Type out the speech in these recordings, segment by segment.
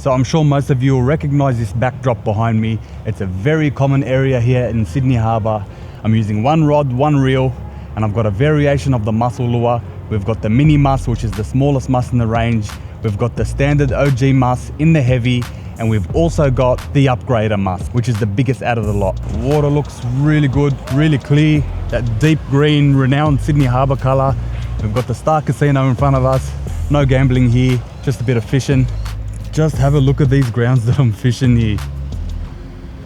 So I'm sure most of you will recognize this backdrop behind me. It's a very common area here in Sydney Harbour. I'm using one rod, one reel, and I've got a variation of the mussel lure. We've got the mini Muss, which is the smallest Muss in the range. We've got the standard OG Muss in the heavy, and we've also got the upgrader Muss, which is the biggest out of the lot. The water looks really good, really clear, that deep green, renowned Sydney Harbour colour. We've got the Star Casino in front of us. No gambling here, just a bit of fishing. Just have a look at these grounds that I'm fishing here.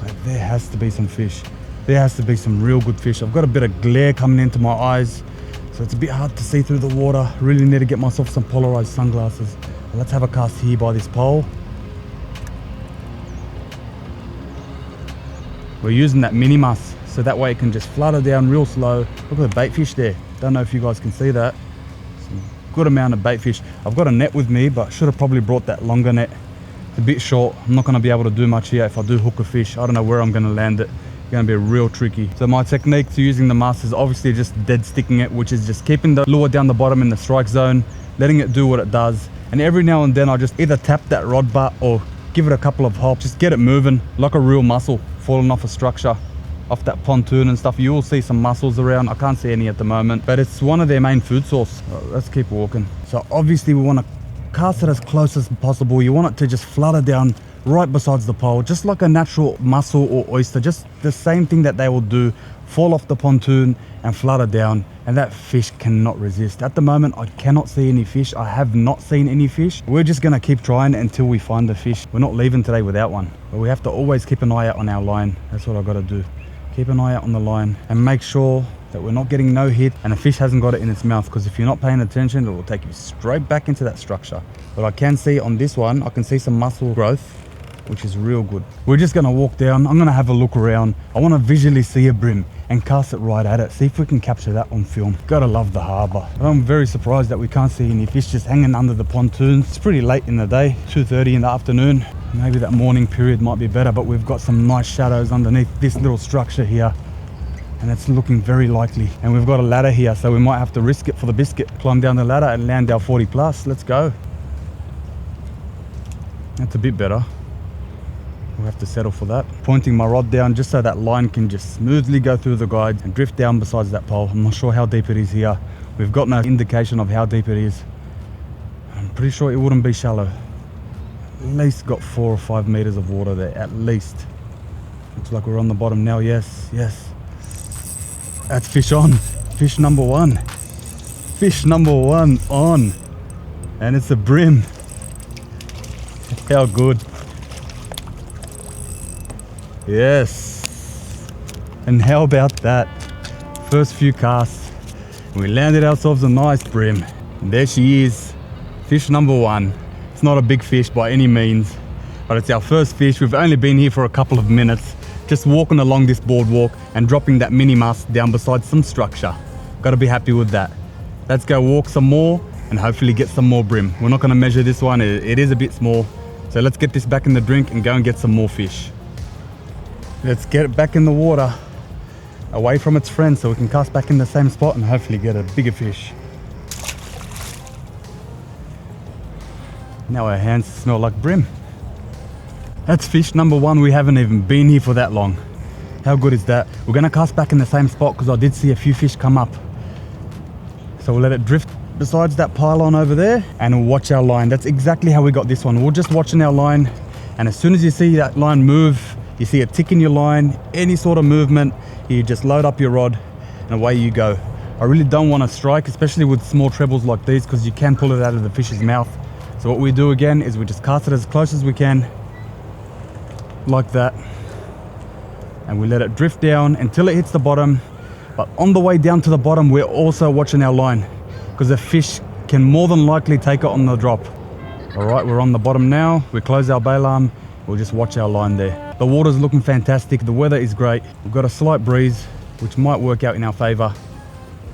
Like, there has to be some fish. There has to be some real good fish. I've got a bit of glare coming into my eyes, so it's a bit hard to see through the water. Really need to get myself some polarized sunglasses. Let's have a cast here by this pole. We're using that mini Muss, so that way it can just flutter down real slow. Look at the bait fish there. Don't know if you guys can see that. Some good amount of bait fish. I've got a net with me, but should have probably brought that longer net. It's a bit short. I'm not going to be able to do much here if I do hook a fish. I don't know where I'm going to land it. It's going to be real tricky. So my technique to using the Muss is obviously just dead sticking it, which is just keeping the lure down the bottom in the strike zone, letting it do what it does. And every now and then I just either tap that rod butt or give it a couple of hops, just get it moving like a real mussel falling off a structure, off that pontoon and stuff. You will see some mussels around. I can't see any at the moment, but it's one of their main food source. Let's keep walking. So obviously we want to cast it as close as possible. You want it to just flutter down right besides the pole, just like a natural mussel or oyster, just the same thing that they will do, fall off the pontoon and flutter down, and that fish cannot resist. At the moment I cannot see any fish. I have not seen any fish. We're just gonna keep trying until we find a fish. We're not leaving today without one, but we have to always keep an eye out on our line. That's what I've got to do. Keep an eye out on the line and make sure that we're not getting no hit and the fish hasn't got it in its mouth, because if you're not paying attention it will take you straight back into that structure. But I can see on this one, I can see some mussel growth, which is real good. We're just gonna walk down. I'm gonna have a look around. I want to visually see a brim and cast it right at it, see if we can capture that on film. Gotta love the harbour. I'm very surprised that we can't see any fish just hanging under the pontoons. It's pretty late in the day, 2:30 in the afternoon. Maybe that morning period might be better, but we've got some nice shadows underneath this little structure here, and it's looking very likely. And we've got a ladder here, so we might have to risk it for the biscuit. Climb down the ladder and land our 40 plus. Let's go. That's a bit better. We'll have to settle for that. Pointing my rod down just so that line can just smoothly go through the guide and drift down besides that pole. I'm not sure how deep it is here. We've got no indication of how deep it is. I'm pretty sure it wouldn't be shallow. At least got 4 or 5 meters of water there, at least. Looks like we're on the bottom now. Yes, yes. That's fish on. Fish number one. Fish number one on. And it's a brim. How good. Yes. And how about that? First few casts, we landed ourselves a nice brim. And there she is, fish number one. It's not a big fish by any means, but it's our first fish. We've only been here for a couple of minutes, just walking along this boardwalk and dropping that mini Muss down beside some structure. Gotta be happy with that. Let's go walk some more and hopefully get some more brim. We're not gonna measure this one, it is a bit small. So let's get this back in the drink and go and get some more fish. Let's get it back in the water, away from its friends, so we can cast back in the same spot and hopefully get a bigger fish. Now our hands smell like brim. That's fish number one. We haven't even been here for that long. How good is that? We're gonna cast back in the same spot because I did see a few fish come up. So we'll let it drift besides that pylon over there and we'll watch our line. That's exactly how we got this one. We're just watching our line, and as soon as you see that line move, you see a tick in your line, any sort of movement, you just load up your rod and away you go. I really don't want to strike, especially with small trebles like these, because you can pull it out of the fish's mouth. So what we do again is we just cast it as close as we can, like that, and we let it drift down until it hits the bottom. But on the way down to the bottom, we're also watching our line, because the fish can more than likely take it on the drop. All right, we're on the bottom now. We close our bail arm. We'll just watch our line there. The water's looking fantastic. The weather is great. We've got a slight breeze, which might work out in our favor.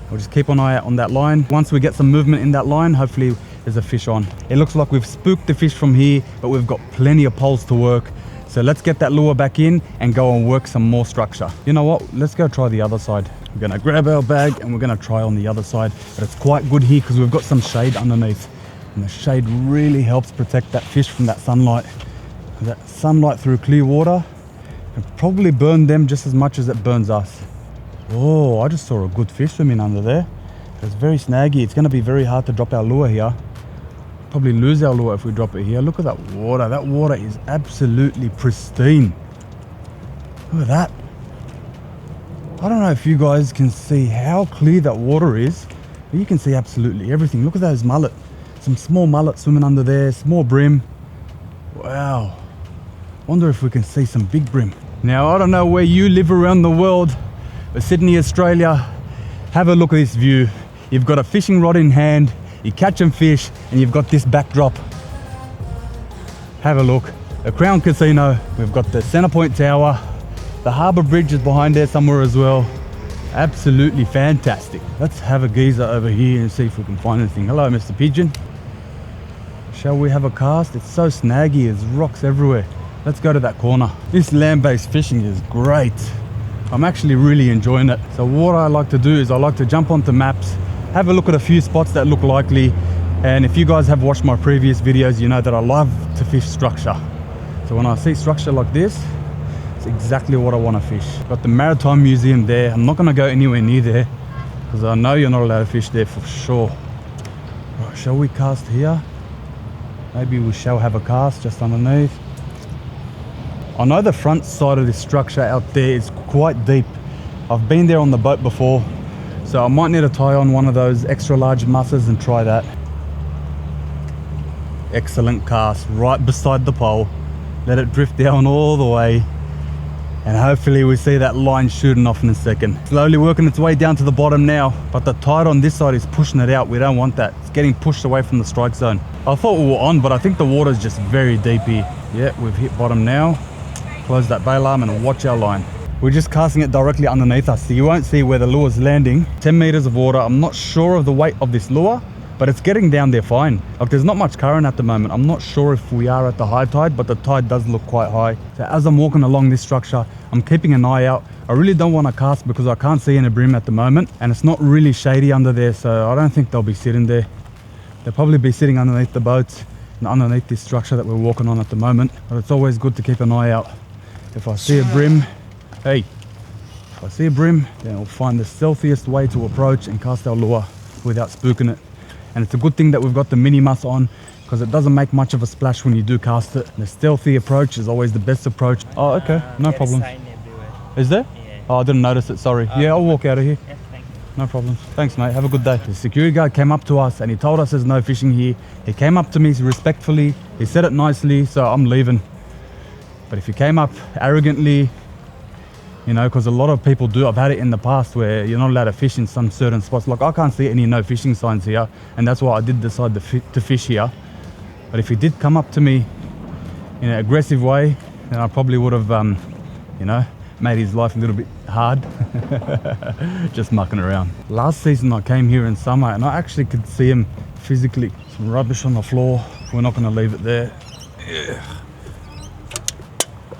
We'll just keep an eye out on that line. Once we get some movement in that line, hopefully there's a fish on. It looks like we've spooked the fish from here, but we've got plenty of poles to work. So let's get that lure back in and go and work some more structure. You know what? Let's go try the other side. We're gonna grab our bag and we're gonna try on the other side. But it's quite good here because we've got some shade underneath. And the shade really helps protect that fish from that sunlight. That sunlight through clear water can probably burn them just as much as it burns us. Oh, I just saw a good fish swimming under there. It's very snaggy. It's going to be very hard to drop our lure here. Probably lose our lure if we drop it here. Look at that water. That water is absolutely pristine. Look at that. I don't know if you guys can see how clear that water is, but you can see absolutely everything. Look at those mullet. Some small mullet swimming under there, small brim. Wow. Wonder if we can see some big brim. Now, I don't know where you live around the world, but Sydney, Australia, have a look at this view. You've got a fishing rod in hand, you're catching fish, and you've got this backdrop. Have a look. The Crown Casino, we've got the Centrepoint Tower, the harbour bridge is behind there somewhere as well. Absolutely fantastic. Let's have a geezer over here and see if we can find anything. Hello, Mr. Pigeon. Shall we have a cast? It's so snaggy, there's rocks everywhere. Let's go to that corner. This land-based fishing is great. I'm actually really enjoying it. So what I like to do is I like to jump onto maps, have a look at a few spots that look likely. And if you guys have watched my previous videos, you know that I love to fish structure. So when I see structure like this, it's exactly what I want to fish. Got the Maritime Museum there. I'm not going to go anywhere near there because I know you're not allowed to fish there for sure. Right, shall we cast here? Maybe we shall have a cast just underneath. I know the front side of this structure out there is quite deep. I've been there on the boat before, so I might need to tie on one of those extra large musses and try that. Excellent cast right beside the pole. Let it drift down all the way. And hopefully we see that line shooting off in a second. Slowly working its way down to the bottom now, but the tide on this side is pushing it out. We don't want that. It's getting pushed away from the strike zone. I thought we were on, but I think the water's just very deep here. Yeah, we've hit bottom now. Close that bail arm and watch our line. We're just casting it directly underneath us, so you won't see where the lure's landing. 10 meters of water. I'm not sure of the weight of this lure, but it's getting down there fine. Like, there's not much current at the moment. I'm not sure if we are at the high tide, but the tide does look quite high. So as I'm walking along this structure, I'm keeping an eye out. I really don't want to cast because I can't see any brim at the moment, and it's not really shady under there, so I don't think they'll be sitting there. They'll probably be sitting underneath the boats and underneath this structure that we're walking on at the moment, but it's always good to keep an eye out. If I see a brim, hey, if I see a brim, then I'll find the stealthiest way to approach and cast our lure without spooking it. And it's a good thing that we've got the mini Muss on, because it doesn't make much of a splash when you do cast it. The stealthy approach is always the best approach. Oh, okay, no problem. Is there? Yeah. Oh, I didn't notice it, sorry. Yeah, I'll walk out of here. Yeah, thank you. No problem. Thanks, mate. Have a good day. The security guard came up to us and he told us there's no fishing here. He came up to me respectfully. He said it nicely, so I'm leaving. But if he came up arrogantly, you know, because a lot of people do. I've had it in the past where you're not allowed to fish in some certain spots. Like, I can't see any no fishing signs here, and that's why I did decide to fish here. But if he did come up to me in an aggressive way, then I probably would have, you know, made his life a little bit hard. Just mucking around. Last season I came here in summer and I actually could see him physically. Some rubbish on the floor. We're not going to leave it there. Yeah.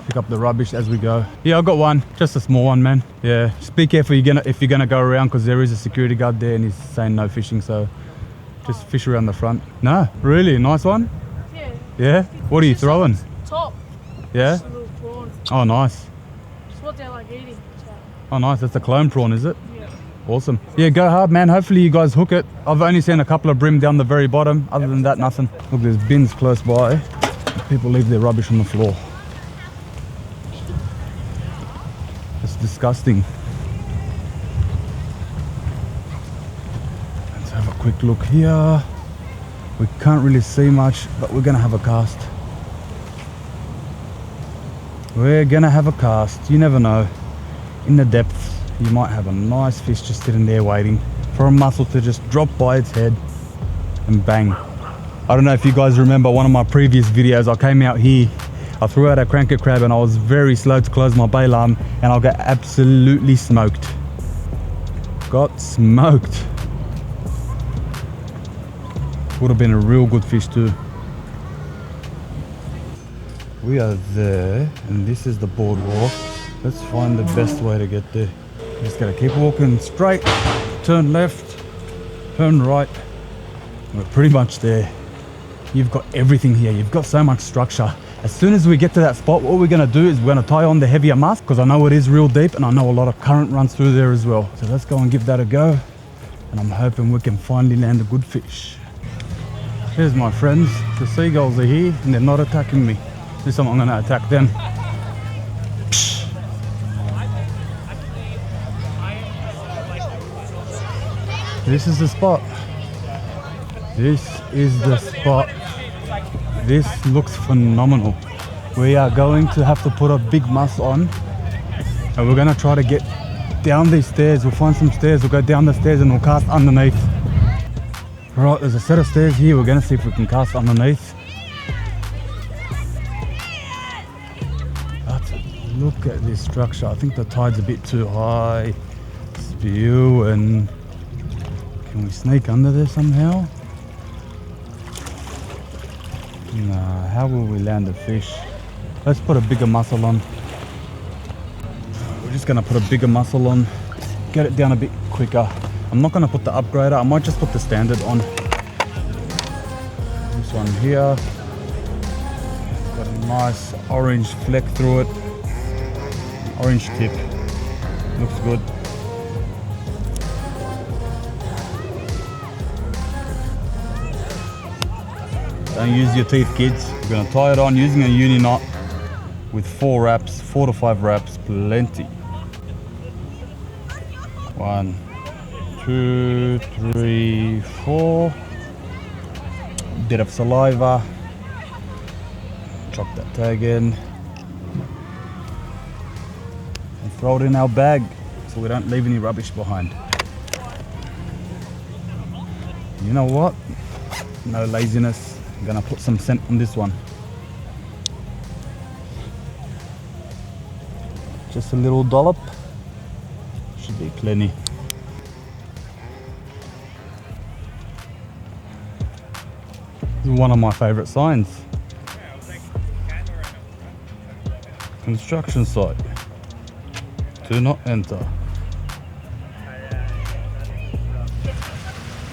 Pick up the rubbish as we go. Yeah, I got one, just a small one, man. Yeah, just be careful if you're gonna go around, because there is a security guard there and he's saying no fishing, so just fish around the front. No, really, nice one. Yeah. Yeah. What are you throwing? Top. Yeah. Just a little prawn. Oh, nice. It's what they like eating. So. Oh, nice. That's a clone prawn, is it? Yeah. Awesome. Yeah, go hard, man. Hopefully you guys hook it. I've only seen a couple of brim down the very bottom. Other than that, nothing. Look, there's bins close by. People leave their rubbish on the floor. It's disgusting. Let's have a quick look here. We can't really see much, but we're gonna have a cast. We're gonna have a cast. You never know. In the depths, you might have a nice fish just sitting there waiting for a mussel to just drop by its head and bang. I don't know if you guys remember one of my previous videos. I came out here, I threw out a cranker crab and I was very slow to close my bail arm and I got absolutely smoked. Got smoked. Would have been a real good fish too. We are there and this is the boardwalk. Let's find the best way to get there. Just gotta keep walking straight, turn left, turn right. We're pretty much there. You've got everything here. You've got so much structure. As soon as we get to that spot, what we're gonna do is we're gonna tie on the heavier Muss, because I know it is real deep and I know a lot of current runs through there as well. So let's go and give that a go. And I'm hoping we can finally land a good fish. Here's my friends. The seagulls are here and they're not attacking me. This time I'm gonna attack them. This is the spot. This is the spot. This looks phenomenal. We are going to have to put a big Muss on and we're gonna try to get down these stairs. We'll find some stairs, we'll go down the stairs and we'll cast underneath. Right, there's a set of stairs here. We're gonna see if we can cast underneath. But look at this structure. I think the tide's a bit too high. Spewing. Can we sneak under there somehow? Nah, how will we land a fish? Let's put a bigger Mussel on. We're just gonna put a bigger Mussel on, get it down a bit quicker. I'm not gonna put the upgrader, I might just put the standard on. This one here, it's got a nice orange fleck through it. Orange tip, looks good. Don't use your teeth, kids. We're gonna tie it on using a uni knot with 4 wraps, 4 to 5 wraps, plenty. 1, 2, 3, 4. Bit of saliva. Drop that tag in. And throw it in our bag so we don't leave any rubbish behind. You know what? No laziness. I'm gonna put some scent on this one. Just a little dollop. Should be plenty. This is one of my favorite signs. Construction site. Do not enter.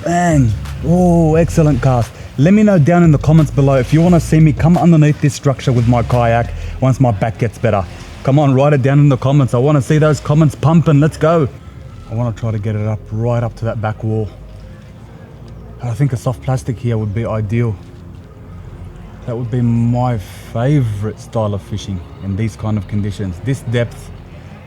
Bang! Oh, excellent cast. Let me know down in the comments below if you want to see me come underneath this structure with my kayak once my back gets better. Come on, write it down in the comments. I want to see those comments pumping. Let's go. I want to try to get it up right up to that back wall. I think a soft plastic here would be ideal. That would be my favorite style of fishing in these kind of conditions. This depth,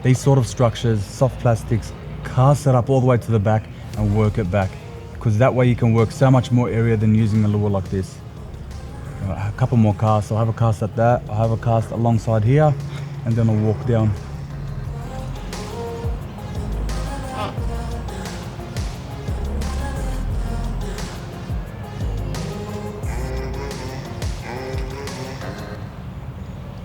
these sort of structures, soft plastics, cast it up all the way to the back and work it back. Because that way you can work so much more area than using a lure like this. A couple more casts. I'll have a cast at that. I'll have a cast alongside here and then I'll walk down.